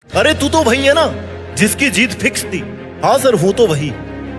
अरे तू तो वही है ना जिसकी जीत फिक्स थी। हाँ सर हूँ तो वही।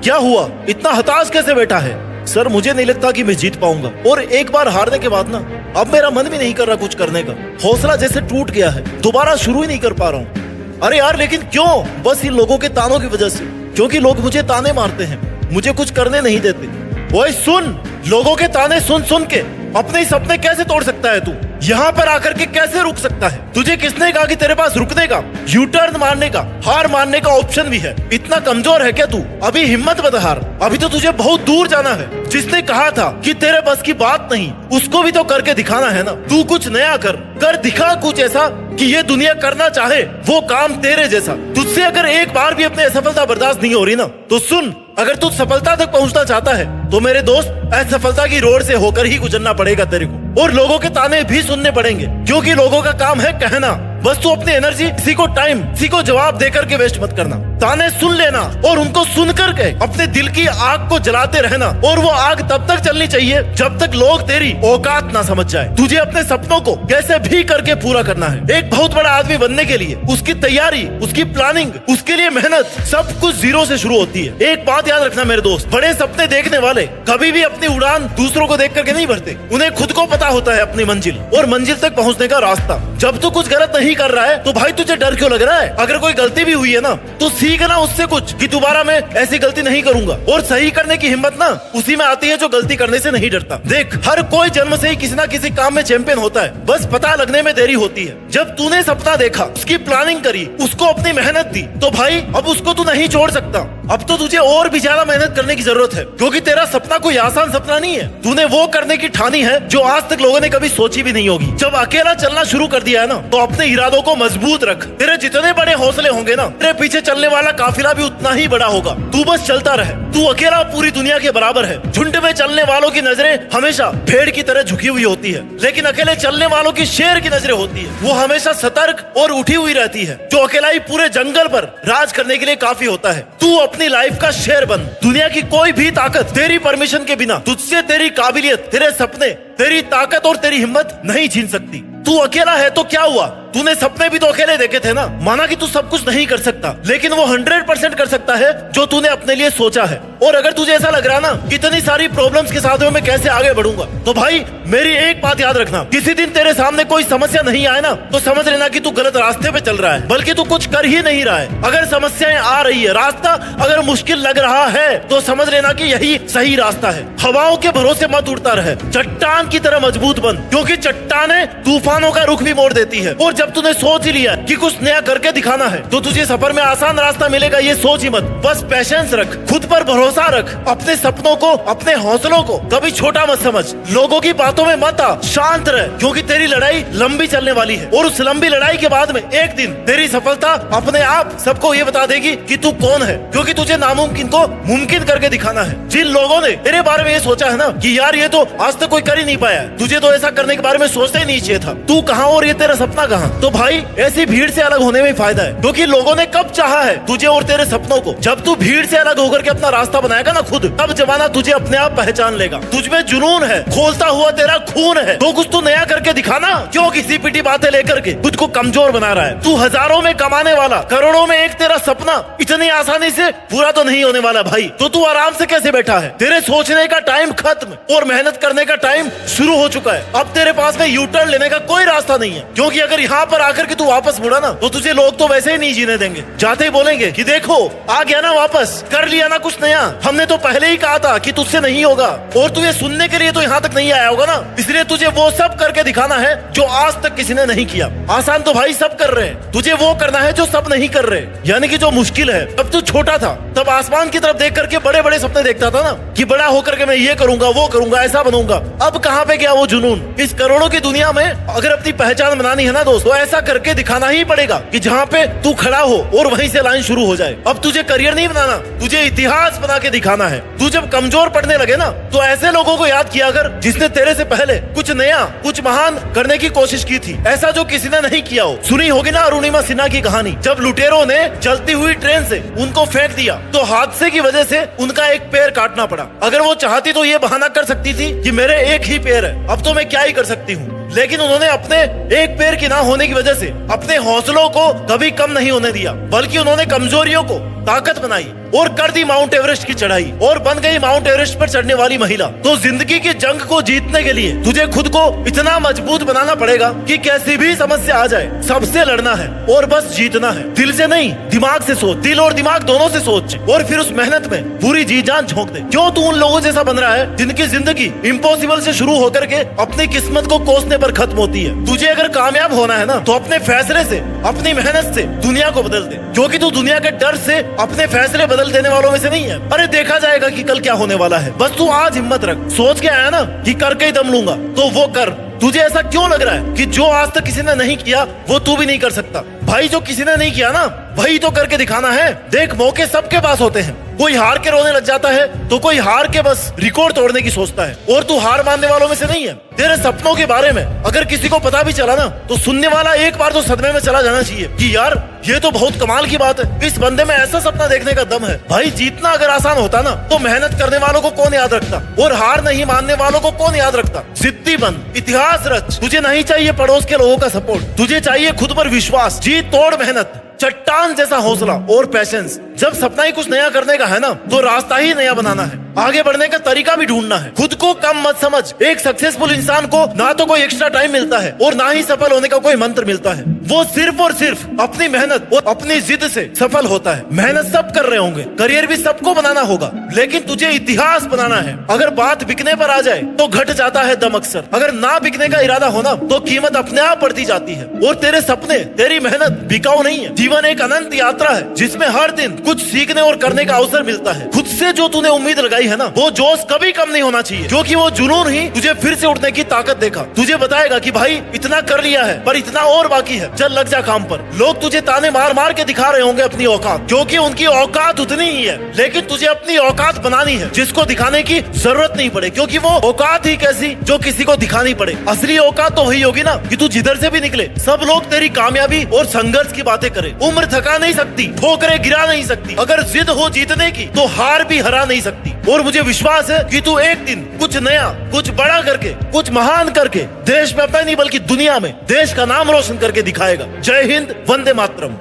क्या हुआ, इतना हताश कैसे बैठा है? सर मुझे नहीं लगता कि मैं जीत पाऊंगा, और एक बार हारने के बाद ना अब मेरा मन भी नहीं कर रहा कुछ करने का। हौसला जैसे टूट गया है, दोबारा शुरू ही नहीं कर पा रहा हूँ। अरे यार लेकिन क्यों? बस इन लोगों के तानों की वजह से, क्योंकि लोग मुझे ताने मारते हैं, मुझे कुछ करने नहीं देते। ओए सुन, लोगों के ताने सुन सुन के अपने ही सपने कैसे तोड़ सकता है तू? यहाँ पर आकर के कैसे रुक सकता है? तुझे किसने कहा कि तेरे पास रुकने का, यू टर्न मारने का, हार मानने का ऑप्शन भी है? इतना कमजोर है क्या तू? अभी हिम्मत मत हार, अभी तो तुझे बहुत दूर जाना है। जिसने कहा था कि तेरे बस की बात नहीं, उसको भी तो करके दिखाना है ना। तू कुछ नया कर दिखा, कुछ ऐसा कि ये दुनिया करना चाहे वो काम तेरे जैसा। तुझसे अगर एक बार भी अपनी असफलता बर्दाश्त नहीं हो रही ना, तो सुन, अगर तू सफलता तक पहुंचना चाहता है तो मेरे दोस्त असफलता की रोड से होकर ही गुजरना पड़ेगा तेरे को, और लोगों के ताने भी सुनने पड़ेंगे, क्योंकि लोगों का काम है कहना। बस तू अपनी एनर्जी किसी को टाइम, किसी को जवाब देकर के वेस्ट मत करना। ताने सुन लेना और उनको सुन करके अपने दिल की आग को जलाते रहना, और वो आग तब तक चलनी चाहिए जब तक लोग तेरी औकात ना समझ जाए। तुझे अपने सपनों को कैसे भी करके पूरा करना है। एक बहुत बड़ा आदमी बनने के लिए उसकी तैयारी, उसकी प्लानिंग, उसके लिए मेहनत, सब कुछ जीरो से शुरू होती है। एक बात याद रखना मेरे दोस्त, बड़े सपने देखने वाले कभी भी अपनी उड़ान दूसरों को देख करके नहीं भरते। उन्हें खुद को पता होता है अपनी मंजिल और मंजिल तक पहुंचने का रास्ता। जब तू कुछ गलत नहीं कर रहा है तो भाई तुझे डर क्यों लग रहा है? अगर कोई गलती भी हुई है ना, तो सीखना उससे कुछ कि दोबारा मैं ऐसी गलती नहीं करूंगा। और सही करने की हिम्मत ना उसी में आती है जो गलती करने से नहीं डरता। देख, हर कोई जन्म से ही किसी ना किसी काम में चैंपियन होता है, बस पता लगने में देरी होती है। जब तूने सपना देखा, उसकी प्लानिंग करी, उसको अपनी मेहनत दी, तो भाई अब उसको तू नहीं छोड़ सकता। अब तो तुझे और भी ज्यादा मेहनत करने की जरूरत है, क्योंकि तेरा सपना कोई आसान सपना नहीं है। तूने वो करने की ठानी है जो आज तक लोगों ने कभी सोची भी नहीं होगी। जब अकेला चलना शुरू कर दिया है ना, तो अपने इरादों को मजबूत रख। तेरे जितने बड़े हौसले होंगे ना, तेरे पीछे चलने वाला काफिला भी उतना ही बड़ा होगा। तू बस चलता रहे। तू अकेला पूरी दुनिया के बराबर है। झुंड में चलने वालों की नजरें हमेशा भेड़ की तरह झुकी हुई होती है, लेकिन अकेले चलने वालों की शेर की नजरें होती है। वो हमेशा सतर्क और उठी हुई रहती है। जो अकेला ही पूरे जंगल पर राज करने के लिए काफी होता है। तू अपनी लाइफ का शेर बन। दुनिया की कोई भी ताकत तेरी परमिशन के बिना तुझसे तेरी काबिलियत, तेरे सपने, तेरी ताकत और तेरी हिम्मत नहीं छीन सकती। तू अकेला है तो क्या हुआ? तूने सपने भी तो अकेले देखे थे ना। माना कि तू सब कुछ नहीं कर सकता, लेकिन वो 100% कर सकता है जो तूने अपने लिए सोचा है। और अगर तुझे ऐसा लग रहा ना कितनी सारी प्रॉब्लम्स के साथ में मैं कैसे आगे बढ़ूंगा, तो भाई मेरी एक बात याद रखना, किसी दिन तेरे सामने कोई समस्या नहीं आए ना, तो समझ लेना कि तू गलत रास्ते पे चल रहा है, बल्कि तू कुछ कर ही नहीं रहा है। अगर समस्याएं आ रही है, रास्ता अगर मुश्किल लग रहा है, तो समझ लेना कि यही सही रास्ता है। हवाओं के भरोसे मत उड़ता रहे, चट्टान की तरह मजबूत बन, क्योंकि चट्टानें तूफानों का रुख भी मोड़ देती है। और जब तूने सोच ही लिया कि कुछ नया करके दिखाना है, तो तुझे सफर में आसान रास्ता मिलेगा, ये सोच ही मत। बस पेशेंस रख, खुद पर भरोसा रख, अपने सपनों को, अपने हौसलों को कभी छोटा मत समझ, लोगों की बातों में मत आ, शांत रह, क्योंकि तेरी लड़ाई लंबी चलने वाली है। और उस लंबी लड़ाई के बाद में एक दिन तेरी सफलता अपने आप सबको ये बता देगी कि तू कौन है, क्योंकि तुझे नामुमकिन को मुमकिन करके दिखाना है। जिन लोगों ने तेरे बारे में ये सोचा है ना कि यार ये तो आज तक कोई कर ही नहीं पाया, तुझे तो ऐसा करने के बारे में सोचना ही नहीं चाहिए था, तू कहाँ और ये तेरा सपना कहाँ? तो भाई ऐसी भीड़ से अलग होने में फायदा है, क्योंकि लोगों ने कब चाहा है तुझे और तेरे सपनों को। जब तू भीड़ से अलग होकर के अपना रास्ता बनाएगा ना खुद, तब जमाना तुझे अपने आप पहचान लेगा। तुझमें जुनून है, खोलता हुआ तेरा खून है, तो कुछ तू नया करके दिखाना। क्यों किसी पिटी बातें लेकर के खुद को कमजोर बना रहा है? तू हजारों में कमाने वाला, करोड़ों में एक तेरा सपना इतनी आसानी से पूरा तो नहीं होने वाला भाई। तो तू आराम से कैसे बैठा है? तेरे सोचने का टाइम खत्म और मेहनत करने का टाइम शुरू हो चुका है। अब तेरे पास में यू टर्न लेने का कोई रास्ता नहीं है, क्योंकि अगर यहाँ पर आकर के तू वापस मुड़ा ना, तो तुझे लोग तो वैसे ही नहीं जीने देंगे। जाते ही बोलेंगे कि देखो आ गया ना वापस, कर लिया ना कुछ नया, हमने तो पहले ही कहा था कि तुझसे नहीं होगा। और तुझे सुनने के लिए तो यहाँ तक नहीं आया होगा ना, इसलिए तुझे वो सब करके दिखाना है जो आज तक किसी ने नहीं किया। आसान तो भाई सब कर रहे हैं, तुझे वो करना है जो सब नहीं कर रहे, यानी कि जो मुश्किल है। जब तू छोटा था तब आसमान की तरफ देख करके बड़े बड़े सपने देखता था ना, कि बड़ा होकर के मैं ये करूंगा, वो करूंगा, ऐसा बनूंगा। अब कहाँ पे गया वो जुनून? इस करोड़ों की दुनिया में अगर अपनी पहचान बनानी है ना दोस्तों, ऐसा करके दिखाना ही पड़ेगा कि जहाँ पे तू खड़ा हो और वहीं से लाइन शुरू हो जाए। अब तुझे करियर नहीं बनाना, तुझे इतिहास बना के दिखाना है। तू जब कमजोर पड़ने लगे ना, तो ऐसे लोगों को याद किया कर जिसने तेरे से पहले कुछ नया, कुछ महान करने की कोशिश की थी, ऐसा जो किसी ने नहीं किया हो। सुनी होगी ना अरुणिमा सिन्हा की कहानी, जब लुटेरों ने चलती हुई ट्रेन से उनको फेंक दिया, तो हादसे की वजह से उनका एक पैर काटना पड़ा। अगर वो चाहती तो ये बहाना कर सकती थी कि मेरे एक ही पैर है, अब तो मैं क्या ही कर सकती हूँ। लेकिन उन्होंने अपने एक पैर की ना होने की वजह से अपने हौसलों को कभी कम नहीं होने दिया, बल्कि उन्होंने कमजोरियों को ताकत बनाई और कर दी माउंट एवरेस्ट की चढ़ाई और बन गई माउंट एवरेस्ट पर चढ़ने वाली महिला। तो जिंदगी की जंग को जीतने के लिए तुझे खुद को इतना मजबूत बनाना पड़ेगा कि कैसी भी समस्या आ जाए सबसे लड़ना है और बस जीतना है। दिल से नहीं, दिमाग से सोच, दिल और दिमाग दोनों से सोच और फिर उस मेहनत में पूरी जी जान झोंक दे। क्यों तू उन लोगों जैसा बन रहा है जिनकी जिंदगी इम्पॉसिबल से शुरू होकर के अपनी किस्मत को कोसने पर खत्म होती है। तुझे अगर कामयाब होना है ना तो अपने फैसले से, अपनी मेहनत से दुनिया को बदल दे, क्योंकि तू दुनिया के डर से अपने फैसले बदल देने वालों में से नहीं है। अरे देखा जाएगा कि कल क्या होने वाला है, बस तू आज हिम्मत रख। सोच के आया ना कि करके ही दम लूंगा, तो वो कर। तुझे ऐसा क्यों लग रहा है कि जो आज तक किसी ने नहीं किया वो तू भी नहीं कर सकता? भाई जो किसी ने नहीं किया ना वही तो करके दिखाना है। देख, मौके सबके पास होते हैं, कोई हार के रोने लग जाता है तो कोई हार के बस रिकॉर्ड तोड़ने की सोचता है, और तू हार मानने वालों में से नहीं है। तेरे सपनों के बारे में अगर किसी को पता भी चला ना तो सुनने वाला एक बार तो सदमे में चला जाना चाहिए कि यार ये तो बहुत कमाल की बात है, इस बंदे में ऐसा सपना देखने का दम है। भाई जीतना अगर आसान होता ना तो मेहनत करने वालों को कौन याद रखता और हार नहीं मानने वालों को कौन याद रखता। जिद्दी बन, इतिहास रच। तुझे नहीं चाहिए पड़ोस के लोगों का सपोर्ट, तुझे चाहिए खुद पर विश्वास, जी तोड़ मेहनत, चट्टान जैसा हौसला और पैशंस। जब सपना ही कुछ नया करने का है ना तो रास्ता ही नया बनाना है, आगे बढ़ने का तरीका भी ढूंढना है। खुद को कम मत समझ। एक सक्सेसफुल इंसान को ना तो कोई एक्स्ट्रा टाइम मिलता है और ना ही सफल होने का कोई मंत्र मिलता है। वो सिर्फ और सिर्फ अपनी मेहनत और अपनी जिद से सफल होता है। मेहनत सब कर रहे होंगे, करियर भी सबको बनाना होगा, लेकिन तुझे इतिहास बनाना है। अगर बात बिकने पर आ जाए तो घट जाता है दम अक्सर। अगर ना बिकने का इरादा होना तो कीमत अपने आप बढ़ती जाती है। और तेरे सपने, तेरी मेहनत बिकाऊ नहीं है। जीवन एक अनंत यात्रा है जिसमें हर दिन कुछ सीखने और करने का अवसर मिलता है। खुद से जो तूने उम्मीद लगाई है ना वो जोश कभी कम नहीं होना चाहिए, क्योंकि वो जुनून ही तुझे फिर से उठने की ताकत देगा। तुझे बताएगा कि भाई इतना कर लिया है पर इतना और बाकी है, चल लग जा काम पर। लोग तुझे ताने मार मार के दिखा रहे होंगे अपनी औकात, क्योंकि उनकी औकात उतनी ही है, लेकिन तुझे अपनी औकात बनानी है जिसको दिखाने की जरूरत नहीं पड़े, क्योंकि वो औकात ही कैसी जो किसी को दिखानी पड़े। असली औकात तो वही होगी ना कि तू जिधर से भी निकले सब लोग तेरी कामयाबी और संघर्ष की बातें करें। उम्र थका नहीं सकती, ठोकरें गिरा नहीं सकती, अगर जिद हो जीतने की तो हार भी हरा नहीं सकती। और मुझे विश्वास है कि तू एक दिन कुछ नया, कुछ बड़ा करके, कुछ महान करके देश में अपना नहीं बल्कि दुनिया में देश का नाम रोशन करके दिखाएगा। जय हिंद, वंदे मातरम।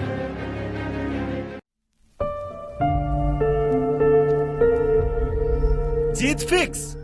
जीत फिक्स।